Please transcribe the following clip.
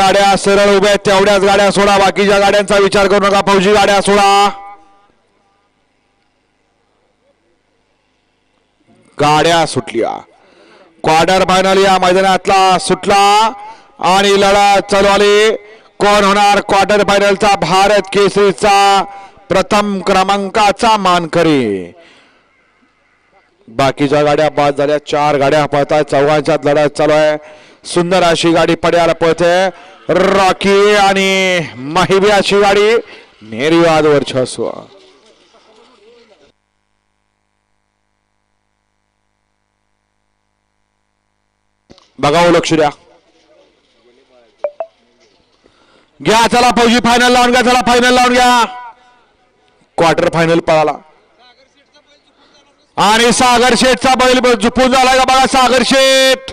गाड्या सरळ उभ्या तेवढ्याच गाड्या सोडा, बाकीच्या गाड्यांचा विचार करू नका. फौजी गाड्या सोडा. गाड्या सुटल्या. क्वार्टर फायनल या मैदानातला सुटला आणि लढत चालू आली. कोण होणार क्वार्टर फायनलचा भारत केसरीचा प्रथम क्रमांकाचा मानकरी. बाकीच्या गाड्या बाद झाल्या. 4 गाड्या पळतात. चौघांच्यात लढत चालू आहे. सुंदर अशी गाडी पड्याला पळते. रॉकी आणि माहिबी अशी गाडी निर्विवाद वर्चस्व. बघावं लक्ष द्या. घ्या चला फौजी फायनल लावून घ्या. चला फायनल लावून घ्या. क्वार्टर फायनल पळाला आणि सागर शेठचा बैल झुपून झाला का बघा. सागर शेठ